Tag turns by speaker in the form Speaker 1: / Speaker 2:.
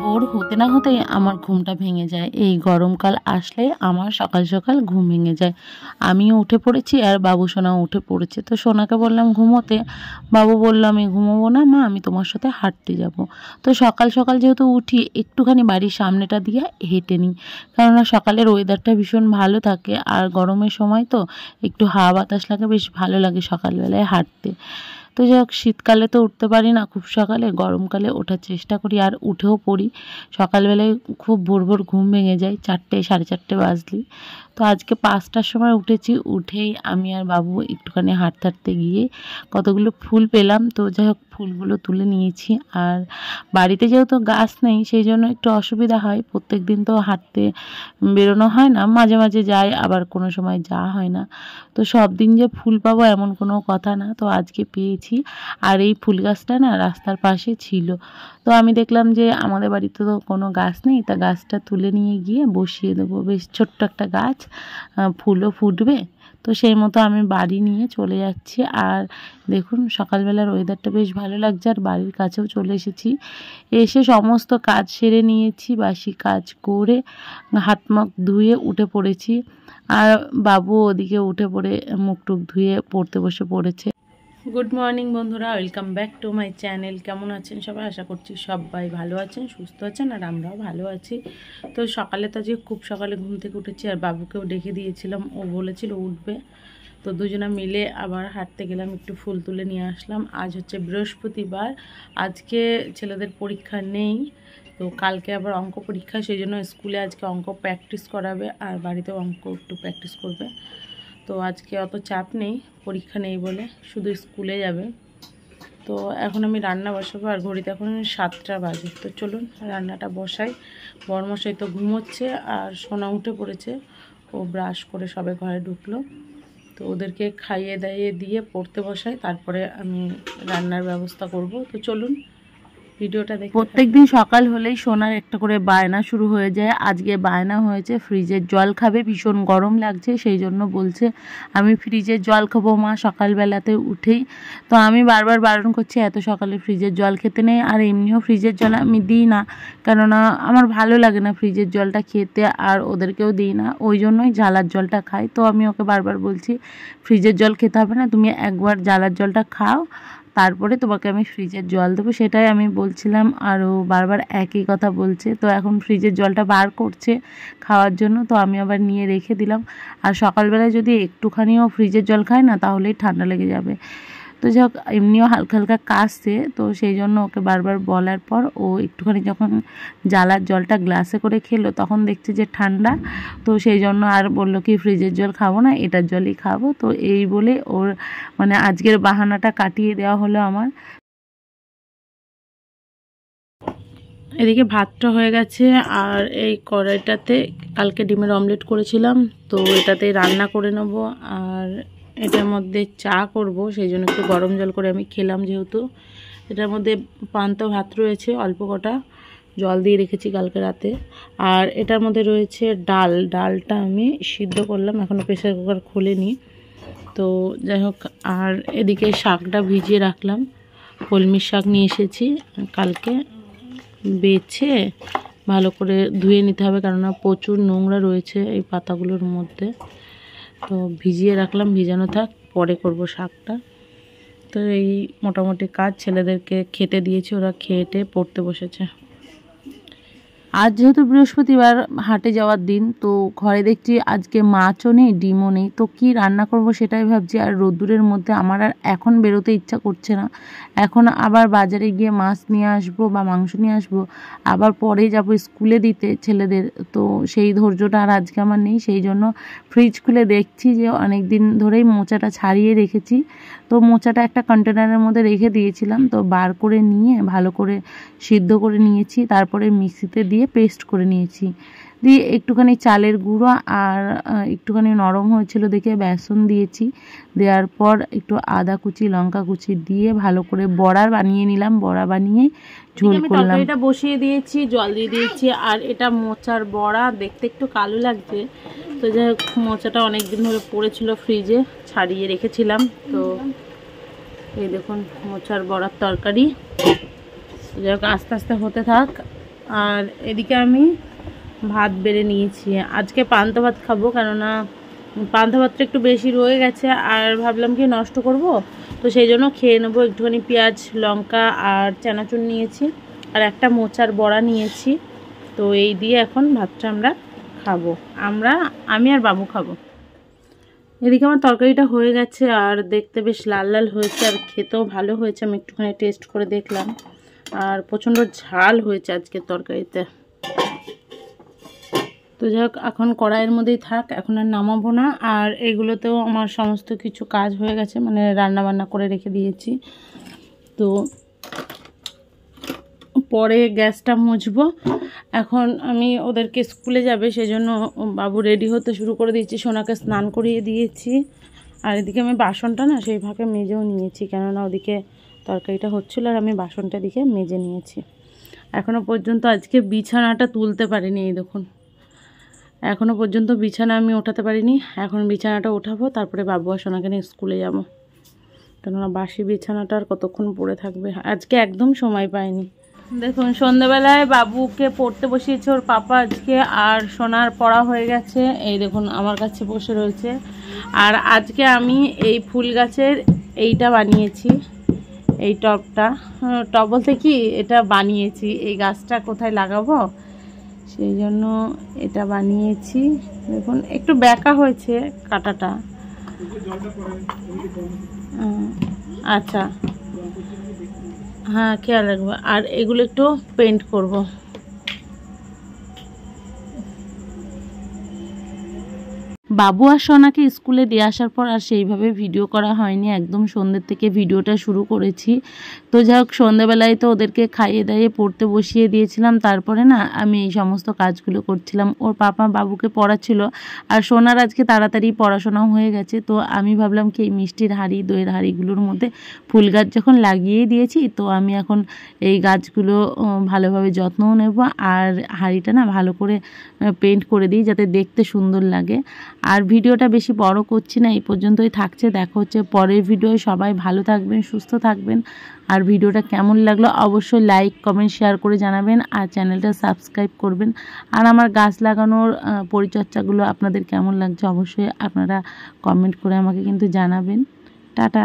Speaker 1: ভোর হতে না হতেই আমার ঘুমটা ভেঙে যায়। এই গরমকাল আসলে আমার সকাল সকাল ঘুম ভেঙে যায়। আমিও উঠে পড়েছি আর বাবু সোনাও উঠে পড়েছে। তো সোনাকে বললাম ঘুমোতে, বাবু বলল আমি ঘুমোবো না মা, আমি তোমার সাথে হাঁটতে যাব। তো সকাল সকাল যেহেতু উঠি একটুখানি বাড়ির সামনেটা দিয়ে হেঁটে নিই, কেননা সকালের ওয়েদারটা ভীষণ ভালো থাকে আর গরমের সময় তো একটু হাওয়া বাতাস লাগে, বেশ ভালো লাগে সকালবেলায় হাঁটতে। তো যাই হোক, শীতকালে তো উঠতে পারি না খুব সকালে, গরমকালে ওঠার চেষ্টা করি আর উঠেও পড়ি। সকালবেলায় খুব ভোর ভোর ঘুম ভেঙে যায়, 4টে 4:30 বাজলেই। তো আজকে 5টার সময় উঠেছি, উঠেই আমি আর বাবু একটুখানি হাঁটতে হাঁটতে গিয়ে কতগুলো ফুল পেলাম। তো যাই হোক, ফুলগুলো তুলে নিয়েছি। আর বাড়িতে যেহেতু গাছ নেই সেই জন্য একটু অসুবিধা হয়, প্রত্যেক দিন তো হাঁটতে বেরোনো হয় না, মাঝে মাঝে যাই, আবার কোনো সময় যাওয়া হয় না। তো সব দিন যে ফুল পাবো এমন কোনো কথা না, তো আজকে পেয়েছি। আর এই ফুল গাছটা না রাস্তার পাশে ছিল, তো আমি দেখলাম যে আমাদের বাড়িতে তো কোনো গাছ নেই, তা গাছটা তুলে নিয়ে গিয়ে বসিয়ে দেবো। বেশ ছোট্ট একটা গাছ, ফুলও ফুটবে। তো সেই মতো আমি বাড়ি নিয়ে চলে যাচ্ছি। আর দেখুন সকালবেলার ওয়েদারটা বেশ ভালো লাগছে, আর বাড়ির কাছেও চলে এসেছি। এসে সমস্ত কাজ সেরে নিয়েছি, বাসি কাজ করে হাত মুখ ধুয়ে উঠে পড়েছি। আর বাবু ওদিকে উঠে পড়ে মুখ টুক ধুয়ে পড়তে বসে পড়েছে। গুড মর্নিং বন্ধুরা, welcome back to my channel. কেমন আছেন সবাই? আশা করছি সবাই ভালো আছেন, সুস্থ আছেন, আর আমরাও ভালো আছি। তো সকালে তো আজকে খুব সকালে ঘুম থেকে উঠেছি, আর বাবুকেও ডেকে দিয়েছিলাম, ও বলেছিল উঠবে। তো দুজনে মিলে আবার হাঁটতে গেলাম, একটু ফুল তুলে নিয়ে আসলাম। আজ হচ্ছে বৃহস্পতিবার, আজকে ছেলেদের পরীক্ষা নেই। তো কালকে আবার অঙ্ক পরীক্ষা, সেই জন্য স্কুলে আজকে অঙ্ক প্র্যাকটিস করাবে, আর বাড়িতেও অঙ্ক একটু প্র্যাকটিস করবে। তো আজকে অত চাপ নেই, পরীক্ষা নেই বলে, শুধু স্কুলে যাবে। তো এখন আমি রান্না বসাবো, আর ঘড়িতে এখন 7টা বাজে। তো চলুন রান্নাটা বসাই। বড়মশাই তো ঘুমোচ্ছে, আর সোনা উঠে পড়েছে, ও ব্রাশ করে সবে ঘরে ঢুকলো। তো ওদেরকে খাইয়ে দাইয়ে দিয়ে পড়তে বসাই, তারপরে আমি রান্নার ব্যবস্থা করব। তো চলুন ভিডিওটা দেখি। প্রত্যেকদিন সকাল হলেই সোনার একটা করে বায়না শুরু হয়ে যায়। আজকে বায়না হয়েছে ফ্রিজের জল খাবে, ভীষণ গরম লাগছে, সেই জন্য বলছে আমি ফ্রিজের জল খাবো মা সকালবেলাতে উঠেই। তো আমি বারবার বারণ করছি এত সকালে ফ্রিজের জল খেতে নেই, আর এমনিও ফ্রিজের জল আমি দিই না, কেননা আমার ভালো লাগে না ফ্রিজের জলটা খেতে, আর ওদেরকেও দিই না, ওই জন্যই জালার জলটা খাই। তো আমি ওকে বারবার বলছি ফ্রিজের জল খেতে হবে না, তুমি একবার জালার জলটা খাও, তারপরে তোমাকে আমি ফ্রিজের জল দেবো, সেটাই আমি বলছিলাম। আরও বারবার একই কথা বলছে। তো এখন ফ্রিজের জলটা বার করছে খাওয়ার জন্য, তো আমি আবার নিয়ে রেখে দিলাম। আর সকালবেলায় যদি একটুখানিও ফ্রিজের জল খায় না, তাহলেই ঠান্ডা লেগে যাবে। তো যাই হোক, এমনিও হালকা হালকা কাশছে, তো সেই জন্য ওকে বারবার বলার পর ও একটুখানি যখন জালার জলটা গ্লাসে করে খেলো, তখন দেখছে যে ঠান্ডা, তো সেই জন্য আর বললো কি ফ্রিজের জল খাবো না, এটার জলই খাবো। তো এই বলে ওর মানে আজকের বাহানাটা কাটিয়ে দেওয়া হলো আমার। এদিকে ভাতটা হয়ে গেছে, আর এই কড়াইটাতে কালকে ডিমের অমলেট করেছিলাম, তো এটাতে রান্না করে নেব। আর এটার মধ্যে চা করব, সেই জন্য একটু গরম জল করে আমি খেলাম, যেহেতু এটার মধ্যে পান্ত ভাত রয়েছে অল্প কটা, জল দিয়ে রেখেছি কালকে রাতে। আর এটার মধ্যে রয়েছে ডাল, ডালটা আমি সিদ্ধ করলাম, এখনও প্রেসার কুকার খুলিনি। তো যাই হোক, আর এদিকে শাকটা ভিজিয়ে রাখলাম, কলমির শাক নিয়ে এসেছি কালকে, বেছে ভালো করে ধুয়ে নিতে হবে, কেননা প্রচুর নোংরা রয়েছে এই পাতাগুলোর মধ্যে। তো ভিজিয়ে রাখলাম, ভিজানো থাক, পরে করব শাকটা। তো এই মোটামুটি কাজ, ছেলেদেরকে খেতে দিয়েছি, ওরা খেয়ে পড়তে বসেছে। আজ যেহেতু বৃহস্পতিবার হাটে যাওয়ার দিন, তো ঘরে দেখছি আজকে মাছও নেই, ডিমও নেই, তো কি রান্না করব সেটাই ভাবছি। আর রোদ্দুরের মধ্যে আমার আর এখন বেরোতে ইচ্ছা করছে না, এখন আবার বাজারে গিয়ে মাছ নিয়ে আসবো বা মাংস নিয়ে আসবো, আবার পরে যাব স্কুলে দিতে ছেলেদের, তো সেই ধৈর্যটা আর আজকে আমার নেই। সেই জন্য ফ্রিজ খুলে দেখছি যে অনেক দিন ধরেই মোচাটা ছাড়িয়ে রেখেছি, তো মোচাটা একটা কন্টেনারের মধ্যে রেখে দিয়েছিলাম, তো বার করে নিয়ে ভালো করে সিদ্ধ করে নিয়েছি, তারপরে মিক্সিতে দিয়ে পেস্ট করে নিয়েছি, দিয়ে একটুখানি চালের গুঁড়ো আর একটুখানি নরম হয়েছিল দেখে বেসন দিয়েছি, দেওয়ার পর একটু আদা কুচি লঙ্কা কুচি দিয়ে ভালো করে বড়া বানিয়ে নিলাম, বড়া বানিয়ে ঝোল করলাম। এটা বসিয়ে দিয়েছি, জল দিয়ে দিয়েছি। আর এটা মোচার বড়া, দেখতে একটু কালো লাগছে, তো যাই হোক মোচাটা অনেক দিন ধরে পড়েছিল ফ্রিজে, ছাড়িয়ে রেখেছিলাম। তো এই দেখুন মোচার বড়ার তরকারি, যাই হোক আস্তে আস্তে হতে থাক। আর এদিকে আমি ভাত বেড়ে নিয়েছি। আজকে পান্তা ভাত খাবো, কেননা পান্তা ভাতটা একটু বেশি রয়ে গেছে আর ভাবলাম কি নষ্ট করব, তো সেই জন্য খেয়ে নেবো। একটুখানি পেঁয়াজ লঙ্কা আর চানাচুর নিয়েছি আর একটা মোচার বড়া নিয়েছি। তো এই দিয়ে এখন ভাতটা আমরা খাবো, আমি আর বাবু খাবো। এদিকে আমার তরকারিটা হয়ে গেছে আর দেখতে বেশ লাল লাল হয়েছে আর খেতেও ভালো হয়েছে। আমি একটুখানি টেস্ট করে দেখলাম আর প্রচণ্ড ঝাল হয়েছে আজকের তরকারিতে। তো যাই হোক, এখন কড়াইয়ের মধ্যেই থাক, এখন আর নামাবো না। আর এগুলোতেও আমার সমস্ত কিছু কাজ হয়ে গেছে, মানে রান্না বান্না করে রেখে দিয়েছি। তো পরে গ্যাসটা মুছবো। এখন আমি ওদেরকে স্কুলে যাবে সেজন্য বাবু রেডি হতে শুরু করে দিয়েছি, সোনাকে স্নান করিয়ে দিয়েছি। আর এদিকে আমি বাসনটা না সেই ভাগে মেজেও নিয়েছি, কেননা ওদিকে তরকারিটা হচ্ছিলো আর আমি বাসনটা দিকে মেজে নিয়েছি। এখনও পর্যন্ত আজকে বিছানাটা তুলতে পারিনি, এই দেখুন এখনও পর্যন্ত বিছানা আমি ওঠাতে পারিনি। এখন বিছানাটা ওঠাবো, তারপরে বাবু আর সোনাকে নিয়ে স্কুলে যাব, কেননা বাসি বিছানাটা আর কতক্ষণ পড়ে থাকবে। আজকে একদম সময় পাইনি। দেখুন সন্ধ্যাবেলায় বাবুকে পড়তে বসিয়েছে ওর পাপা আজকে, আর সোনার পড়া হয়ে গেছে। এই দেখুন আমার কাছে বসে রয়েছে। আর আজকে আমি এই ফুল গাছের এইটা বানিয়েছি, এই টবটা, টব বলতে কি এটা বানিয়েছি। এই গাছটা কোথায় লাগাবো সেই জন্য এটা বানিয়েছি। দেখুন একটু ব্যাকা হয়েছে কাটাটা। আচ্ছা হ্যাঁ খেয়াল রাখবো। আর এগুলো একটু পেন্ট করব। বাবু আর সোনাকে স্কুলে দিয়ে আসার পর আর সেইভাবে ভিডিও করা হয়নি, একদম সন্ধ্যের থেকে ভিডিওটা শুরু করেছি। তো যাই হোক, সন্ধ্যেবেলায় তো ওদেরকে খাইয়ে দাইয়ে পড়তে বসিয়ে দিয়েছিলাম, তারপরে না আমি এই সমস্ত কাজগুলো করছিলাম। ওর পাপা বাবুকে পড়াচ্ছিল আর সোনার আজকে তাড়াতাড়ি পড়াশোনাও হয়ে গেছে। তো আমি ভাবলাম কি এই মিষ্টির হাঁড়ি দইয়ের হাঁড়িগুলোর মধ্যে ফুল গাছ যখন লাগিয়েই দিয়েছি, তো আমি এখন এই গাছগুলো ভালোভাবে যত্নও নেব আর হাঁড়িটা না ভালো করে পেন্ট করে দিই যাতে দেখতে সুন্দর লাগে। আর ভিডিওটা বেশি বড় করছি না, এই পর্যন্তই থাকছে। দেখা হচ্ছে পরের ভিডিও। সবাই ভালো থাকবেন, সুস্থ থাকবেন। আর ভিডিওটা কেমন লাগলো অবশ্যই লাইক কমেন্ট শেয়ার করে জানাবেন আর চ্যানেলটা সাবস্ক্রাইব করবেন। আর আমার গাছ লাগানোর পরিচর্যাগুলো আপনাদের কেমন লাগছে অবশ্যই আপনারা কমেন্ট করে আমাকে কিন্তু জানাবেন। টাটা।